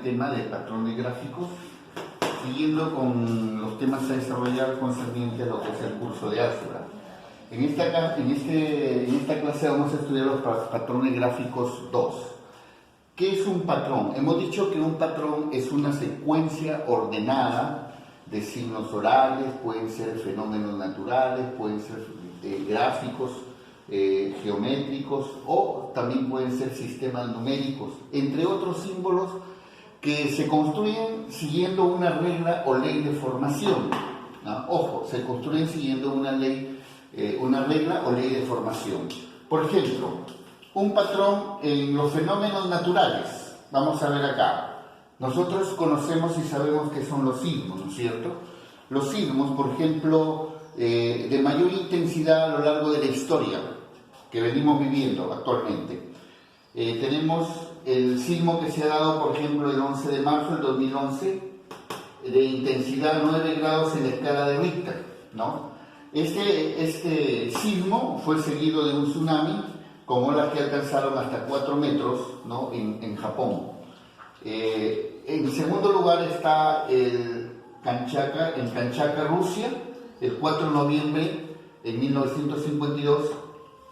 el tema de patrones gráficos, siguiendo con los temas a desarrollar concernientes a lo que es el curso de álgebra. En esta clase vamos a estudiar los patrones gráficos 2. ¿Qué es un patrón? Hemos dicho que un patrón es una secuencia ordenada de signos orales, pueden ser fenómenos naturales, pueden ser gráficos, geométricos, o también pueden ser sistemas numéricos, entre otros símbolos que se construyen siguiendo una regla o ley de formación, ¿no? Ojo, se construyen siguiendo una regla o ley de formación. Por ejemplo, un patrón en los fenómenos naturales. Vamos a ver acá. Nosotros conocemos y sabemos qué son los sismos, ¿no es cierto? Los sismos, por ejemplo, de mayor intensidad a lo largo de la historia que venimos viviendo actualmente. Tenemos el sismo que se ha dado, por ejemplo, el 11 de marzo del 2011, de intensidad 9 grados en la escala de Richter, ¿no? Este sismo fue seguido de un tsunami con olas que alcanzaron hasta 4 metros, ¿no? en Japón. En segundo lugar está en Kamchatka, Rusia, el 4 de noviembre de 1952,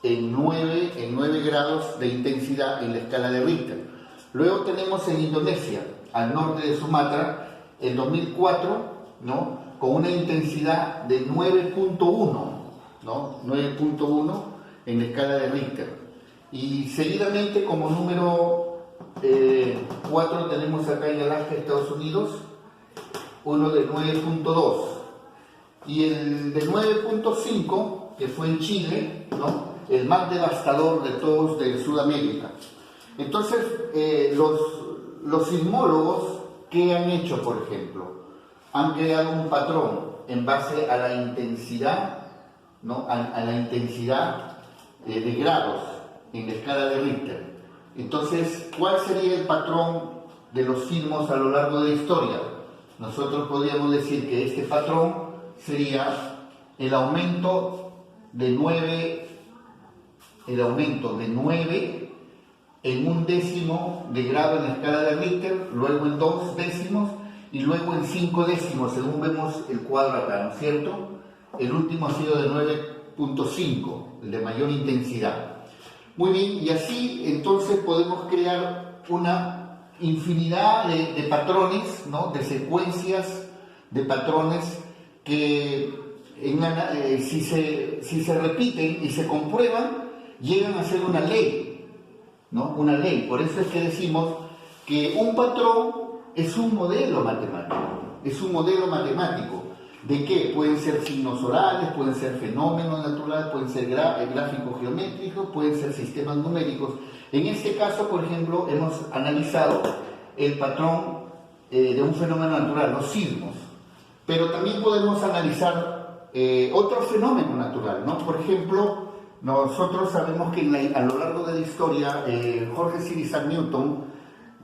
en 9 grados de intensidad en la escala de Richter. Luego tenemos en Indonesia, al norte de Sumatra, el 2004, ¿no? con una intensidad de 9.1, ¿no? 9.1 en la escala de Richter. Y seguidamente, como número 4, tenemos acá en Alaska, Estados Unidos, uno de 9.2. Y el de 9.5, que fue en Chile, ¿no? el más devastador de todos de Sudamérica. Entonces, los sismólogos, ¿qué han hecho, por ejemplo? Han creado un patrón en base a la intensidad, ¿no? a la intensidad de grados en la escala de Richter. Entonces, ¿cuál sería el patrón de los sismos a lo largo de la historia? Nosotros podríamos decir que este patrón sería el aumento de 9 en 1/10 de grado en la escala de Richter, luego en 2 décimos y luego en 5 décimos, según vemos el cuadro acá, ¿no es cierto? El último ha sido de 9.5, el de mayor intensidad. Muy bien, y así entonces podemos crear una infinidad de patrones, ¿no? de secuencias de patrones que si se repiten y se comprueban, llegan a ser una ley, ¿no? Una ley. Por eso es que decimos que un patrón es un modelo matemático. Es un modelo matemático. ¿De qué? Pueden ser signos orales, pueden ser fenómenos naturales, pueden ser gráficos geométricos, pueden ser sistemas numéricos. En este caso, por ejemplo, hemos analizado el patrón de un fenómeno natural, los sismos. Pero también podemos analizar otro fenómeno natural, ¿no? Por ejemplo, nosotros sabemos que a lo largo de la historia, Jorge Sir Isaac Newton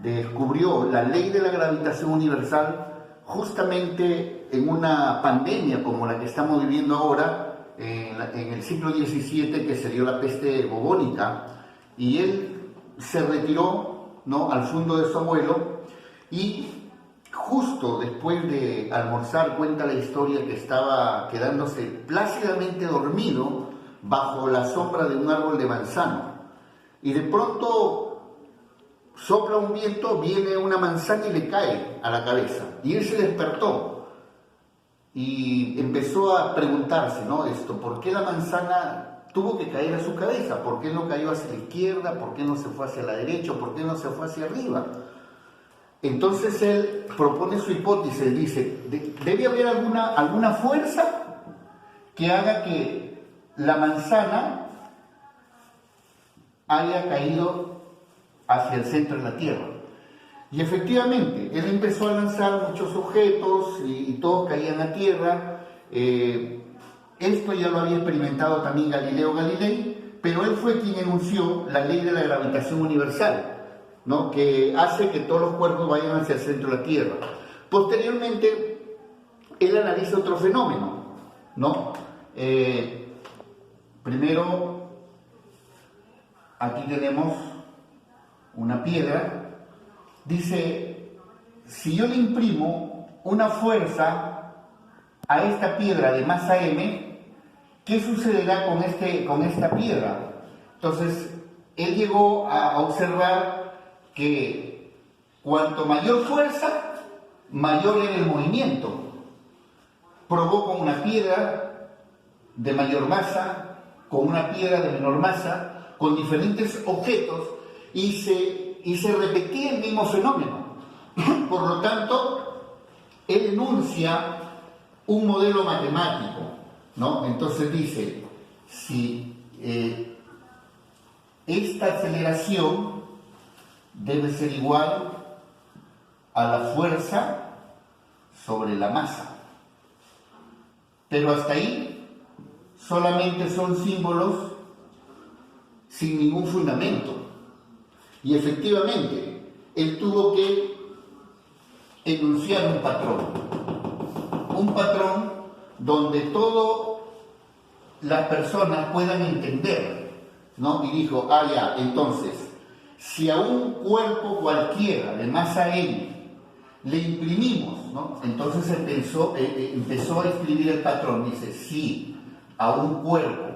descubrió la ley de la gravitación universal justamente en una pandemia como la que estamos viviendo ahora, en el siglo XVII, que se dio la peste bubónica, y él se retiró, ¿no? al fondo de su abuelo, y justo después de almorzar cuenta la historia que estaba quedándose plácidamente dormido bajo la sombra de un árbol de manzano, y de pronto sopla un viento, viene una manzana y le cae a la cabeza, y él se despertó y empezó a preguntarse, ¿no? ¿Por qué la manzana tuvo que caer a su cabeza? ¿Por qué no cayó hacia la izquierda? ¿Por qué no se fue hacia la derecha? ¿Por qué no se fue hacia arriba? Entonces él propone su hipótesis, dice, debe haber alguna fuerza que haga que la manzana haya caído hacia el centro de la Tierra. Y efectivamente, él empezó a lanzar muchos objetos y todos caían a tierra. Esto ya lo había experimentado también Galileo Galilei, pero él fue quien enunció la ley de la gravitación universal, ¿no? que hace que todos los cuerpos vayan hacia el centro de la Tierra. Posteriormente, él analiza otro fenómeno, ¿no? Primero, aquí tenemos una piedra. Dice, si yo le imprimo una fuerza a esta piedra de masa M, ¿qué sucederá con esta piedra? Entonces, él llegó a observar que cuanto mayor fuerza, mayor era el movimiento. Probó con una piedra de mayor masa, con una piedra de menor masa, con diferentes objetos, y se repetía el mismo fenómeno. Por lo tanto, él enuncia un modelo matemático, ¿no? Entonces dice, si esta aceleración debe ser igual a la fuerza sobre la masa. Pero hasta ahí solamente son símbolos sin ningún fundamento. Y efectivamente, él tuvo que enunciar un patrón donde todas las personas puedan entender, ¿no? Y dijo, ya, entonces, si a un cuerpo cualquiera de masa M le imprimimos, ¿no? Entonces empezó a escribir el patrón, dice, si a un cuerpo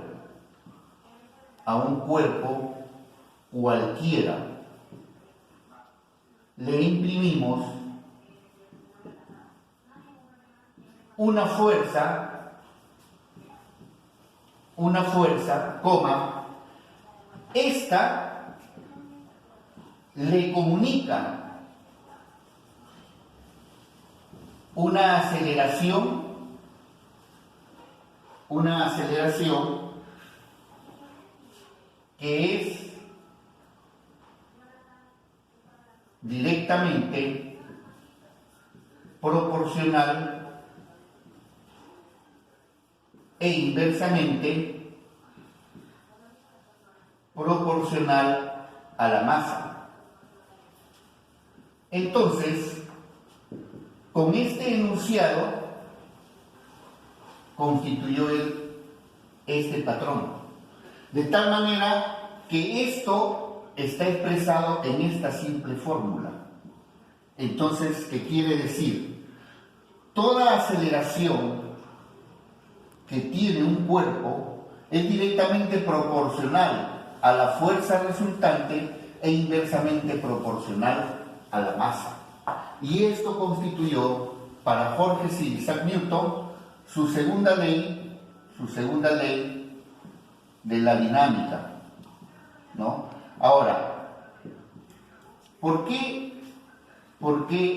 cualquiera le imprimimos una fuerza, coma, esta le comunica una aceleración que es directamente proporcional e inversamente proporcional a la masa. Entonces, con este enunciado constituyó él este patrón, de tal manera que esto está expresado en esta simple fórmula. Entonces, ¿qué quiere decir? Toda aceleración que tiene un cuerpo es directamente proporcional a la fuerza resultante e inversamente proporcional a la masa. Y esto constituyó para Jorge C. Isaac Newton su segunda ley de la dinámica, ¿no? Ahora, ¿por qué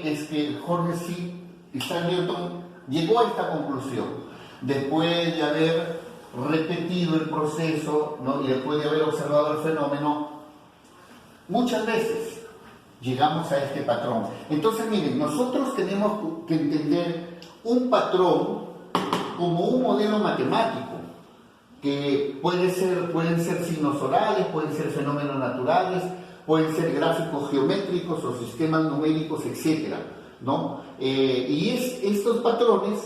es que Jorge C. Isaac Newton llegó a esta conclusión? Después de haber repetido el proceso, ¿no? Y después de haber observado el fenómeno, muchas veces llegamos a este patrón. Entonces, miren, nosotros tenemos que entender un patrón como un modelo matemático, que pueden ser signos orales, pueden ser fenómenos naturales, pueden ser gráficos geométricos o sistemas numéricos, etc., ¿no? Y estos patrones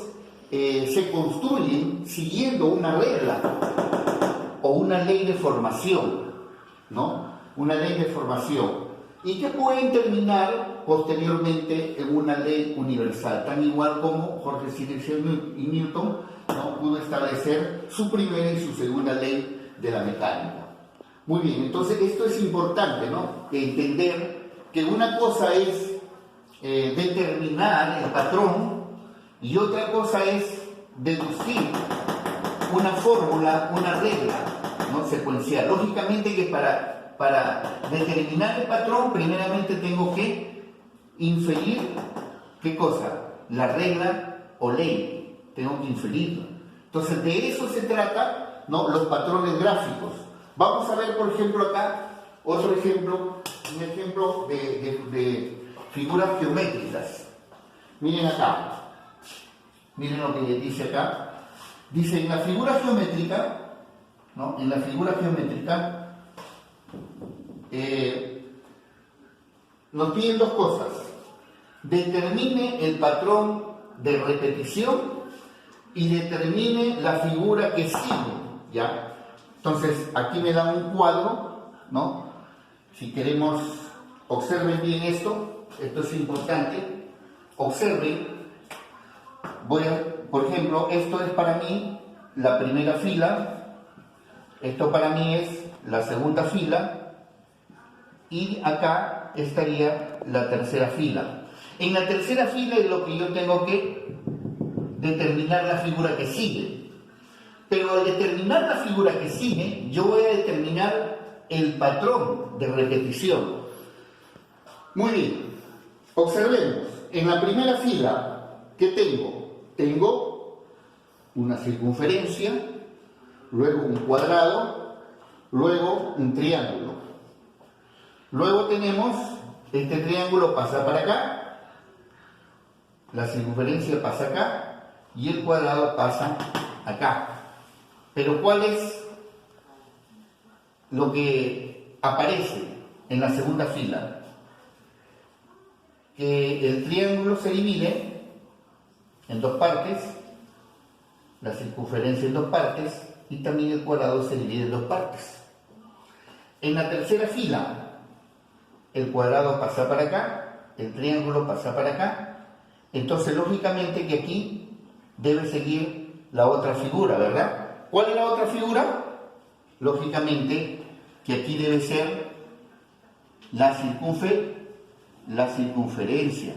se construyen siguiendo una regla o una ley de formación, ¿no? Una ley de formación. Y que pueden terminar posteriormente en una ley universal, tan igual como Jorge C. y Newton, ¿no? Pudo establecer su primera y su segunda ley de la mecánica. Muy bien, entonces esto es importante, ¿no? Entender que una cosa es determinar el patrón y otra cosa es deducir una fórmula, una regla, ¿no? Secuencial. Lógicamente que para determinar el patrón, primeramente tengo que inferir, ¿qué cosa? La regla o ley, tengo que inferirla. Entonces, de eso se trata, ¿no? Los patrones gráficos. Vamos a ver, por ejemplo, acá, otro ejemplo, un ejemplo de figuras geométricas. Miren acá, miren lo que dice acá. Dice, en la figura geométrica, ¿no? En la figura geométrica, nos piden dos cosas: determine el patrón de repetición y determine la figura que sigue, ¿ya? Entonces, aquí me da un cuadro, ¿no? Si queremos, observen bien esto es importante. Observen, por ejemplo, esto es para mí la primera fila, esto para mí es la segunda fila y acá estaría la tercera fila. En la tercera fila es lo que yo tengo que determinar la figura que sigue. Pero al determinar la figura que sigue, yo voy a determinar el patrón de repetición. Muy bien, observemos. En la primera fila, ¿qué tengo? Tengo una circunferencia, luego un cuadrado, luego un triángulo. Luego tenemos, este triángulo pasa para acá, la circunferencia pasa acá y el cuadrado pasa acá. Pero ¿cuál es lo que aparece en la segunda fila? Que el triángulo se divide en dos partes, la circunferencia en dos partes y también el cuadrado se divide en dos partes. En la tercera fila, el cuadrado pasa para acá, el triángulo pasa para acá, entonces lógicamente que aquí debe seguir la otra figura, ¿verdad? ¿Cuál es la otra figura? Lógicamente que aquí debe ser la circunferencia.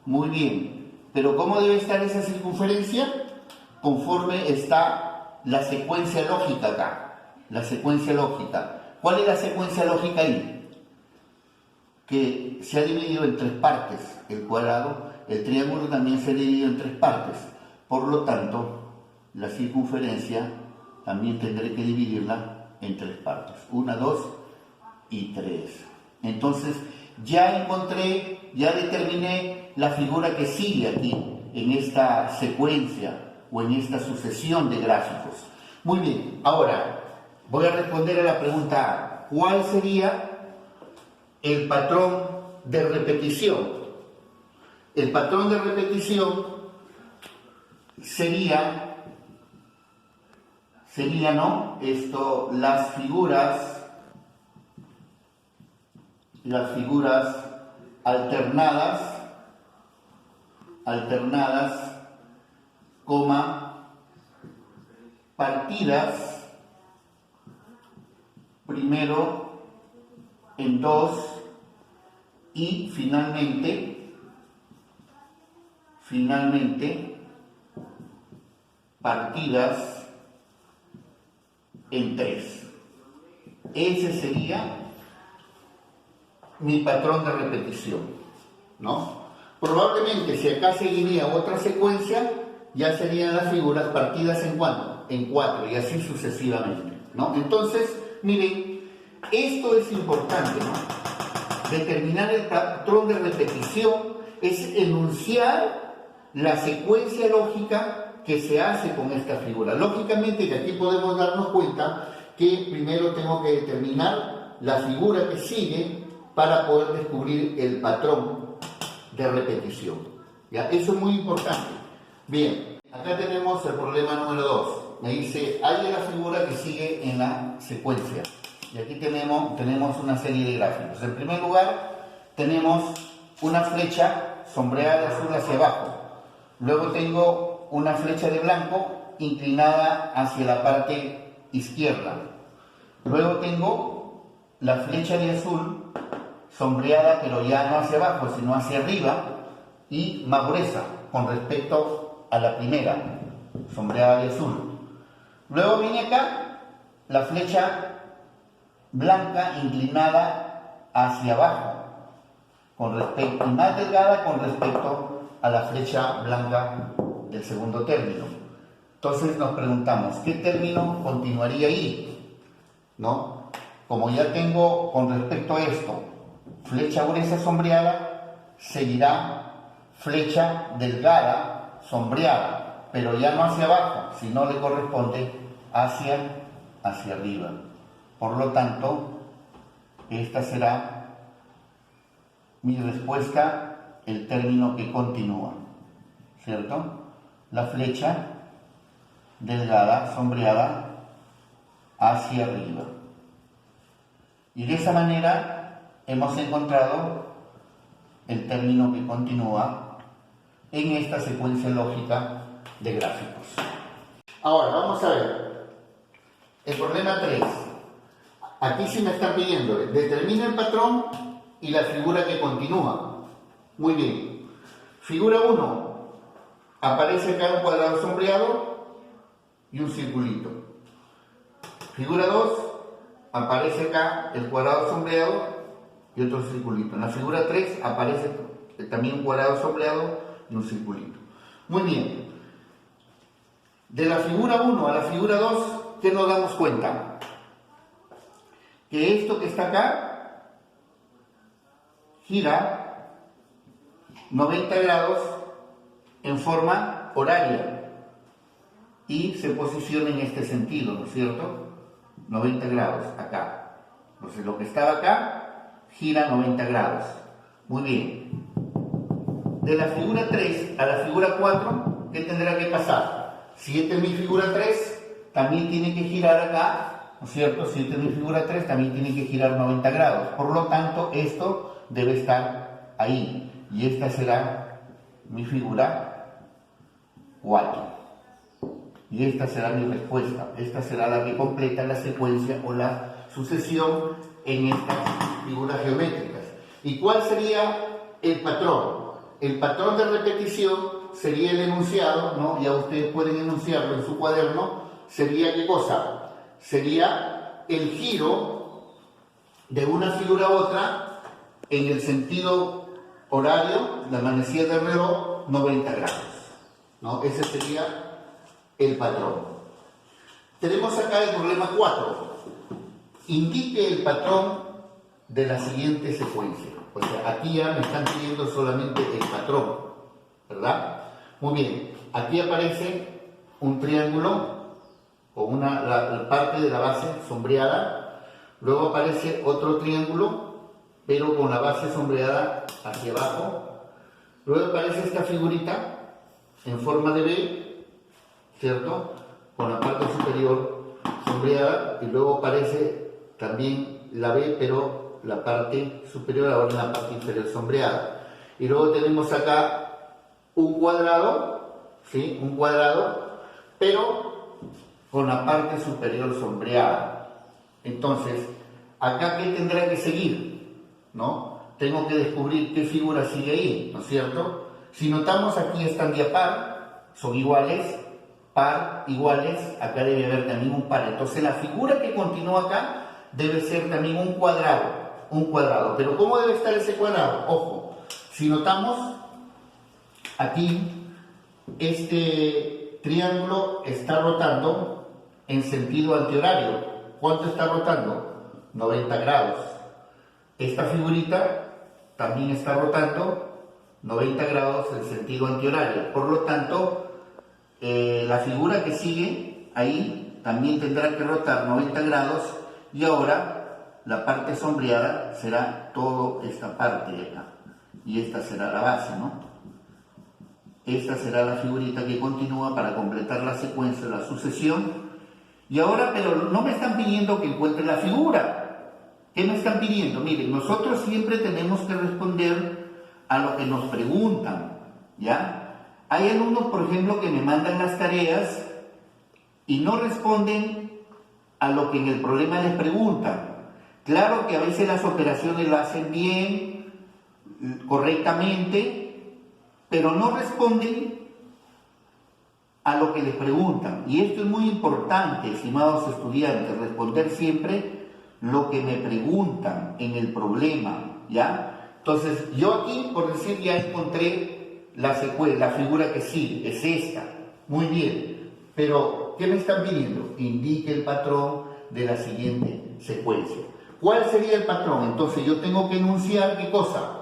Muy bien, pero ¿cómo debe estar esa circunferencia? Conforme está la secuencia lógica acá, la secuencia lógica. ¿Cuál es la secuencia lógica ahí? Que se ha dividido en tres partes, el cuadrado, el triángulo también se ha dividido en tres partes, por lo tanto, la circunferencia también tendré que dividirla en tres partes, 1, 2 y 3. Entonces, ya encontré, ya determiné la figura que sigue aquí, en esta secuencia o en esta sucesión de gráficos. Muy bien, ahora voy a responder a la pregunta A. ¿Cuál sería el patrón de repetición? El patrón de repetición sería, ¿no? Las figuras alternadas, partidas primero en dos y finalmente partidas en tres. Ese sería mi patrón de repetición, ¿no? Probablemente si acá seguiría otra secuencia, ya serían las figuras partidas en ¿cuánto? En 4 y así sucesivamente, ¿no? Entonces, miren, esto es importante, ¿no? Determinar el patrón de repetición es enunciar la secuencia lógica que se hace con esta figura. Lógicamente que aquí podemos darnos cuenta que primero tengo que determinar la figura que sigue para poder descubrir el patrón de repetición. ¿Ya? Eso es muy importante. Bien, acá tenemos el problema número 2. Me dice, hay la figura que sigue en la secuencia. Y aquí tenemos una serie de gráficos. En primer lugar, tenemos una flecha sombreada de azul hacia abajo. Luego tengo una flecha de blanco inclinada hacia la parte izquierda. Luego tengo la flecha de azul sombreada, pero ya no hacia abajo, sino hacia arriba y más gruesa con respecto a la primera, sombreada de azul. Luego viene acá la flecha blanca inclinada hacia abajo y más delgada con respecto a la flecha blanca del segundo término. Entonces nos preguntamos, ¿qué término continuaría ahí? ¿No? Como ya tengo con respecto a esto flecha gruesa sombreada, seguirá flecha delgada sombreada, pero ya no hacia abajo, sino le corresponde hacia arriba. Por lo tanto, esta será mi respuesta, el término que continúa, ¿cierto? La flecha delgada sombreada hacia arriba. Y de esa manera hemos encontrado el término que continúa en esta secuencia lógica de gráficos. Ahora, vamos a ver el problema 3. Aquí sí me están pidiendo, determina el patrón y la figura que continúa. Muy bien. Figura 1, aparece acá un cuadrado sombreado y un circulito. Figura 2, aparece acá el cuadrado sombreado y otro circulito. En la figura 3 aparece también un cuadrado sombreado y un circulito. Muy bien. De la figura 1 a la figura 2, ¿qué nos damos cuenta? Que esto que está acá gira 90 grados en forma horaria y se posiciona en este sentido, ¿no es cierto? 90 grados acá. Entonces lo que estaba acá gira 90 grados. Muy bien. De la figura 3 a la figura 4, ¿qué tendrá que pasar? Si esta es mi figura 3, también tiene que girar acá, ¿no es cierto? Si esta es mi figura 3, también tiene que girar 90 grados. Por lo tanto, esto debe estar ahí. Y esta será mi figura 4. Y esta será mi respuesta. Esta será la que completa la secuencia o la sucesión en estas figuras geométricas. ¿Y cuál sería el patrón? El patrón de repetición sería el enunciado, ¿no? Ya ustedes pueden enunciarlo en su cuaderno. ¿Sería qué cosa? Sería el giro de una figura a otra en el sentido horario, la manecilla del reloj, 90 grados, ¿no? Ese sería el patrón. Tenemos acá el problema 4. Indique el patrón de la siguiente secuencia. O sea, aquí ya me están pidiendo solamente el patrón, ¿verdad? Muy bien, aquí aparece un triángulo con la parte de la base sombreada, luego aparece otro triángulo, pero con la base sombreada hacia abajo, luego aparece esta figurita en forma de B, ¿cierto? Con la parte superior sombreada, y luego aparece también la B, pero la parte superior ahora en la parte inferior sombreada. Y luego tenemos acá un cuadrado, ¿sí? Un cuadrado, pero con la parte superior sombreada. Entonces, ¿acá qué tendrá que seguir? ¿No? Tengo que descubrir qué figura sigue ahí, ¿no es cierto? Si notamos, aquí están de a par, son iguales, par, iguales, acá debe haber también un par. Entonces, la figura que continúa acá debe ser también un cuadrado. Pero ¿cómo debe estar ese cuadrado? Ojo, si notamos, aquí este triángulo está rotando en sentido antihorario. ¿Cuánto está rotando? 90 grados. Esta figurita también está rotando 90 grados en sentido antihorario. Por lo tanto, la figura que sigue ahí también tendrá que rotar 90 grados, y ahora la parte sombreada será toda esta parte de acá. Y esta será la base, ¿no? Esta será la figurita que continúa para completar la secuencia, la sucesión. Y ahora, pero no me están pidiendo que encuentre la figura. ¿Qué me están pidiendo? Miren, nosotros siempre tenemos que responder a lo que nos preguntan, ¿ya? Hay alumnos, por ejemplo, que me mandan las tareas y no responden a lo que en el problema les preguntan. Claro que a veces las operaciones las hacen bien, correctamente, pero no responden a lo que les preguntan. Y esto es muy importante, estimados estudiantes, responder siempre lo que me preguntan en el problema, ¿ya? Entonces, yo aquí, por decir, ya encontré la figura que sigue, es esta. Muy bien, pero ¿qué me están pidiendo? Indique el patrón de la siguiente secuencia. ¿Cuál sería el patrón? Entonces yo tengo que enunciar ¿qué cosa?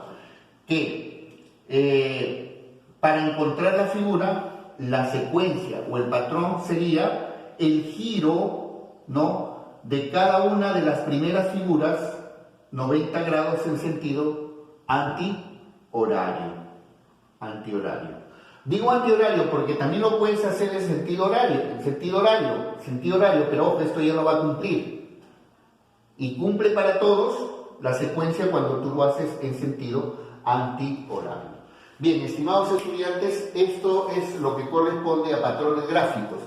Que para encontrar la figura, la secuencia o el patrón sería el giro, ¿no?, de cada una de las primeras figuras 90 grados en sentido antihorario. Digo antihorario porque también lo puedes hacer en sentido horario, pero ojo, esto ya no va a cumplir. Y cumple para todos la secuencia cuando tú lo haces en sentido antihorario. Bien, estimados estudiantes, esto es lo que corresponde a patrones gráficos.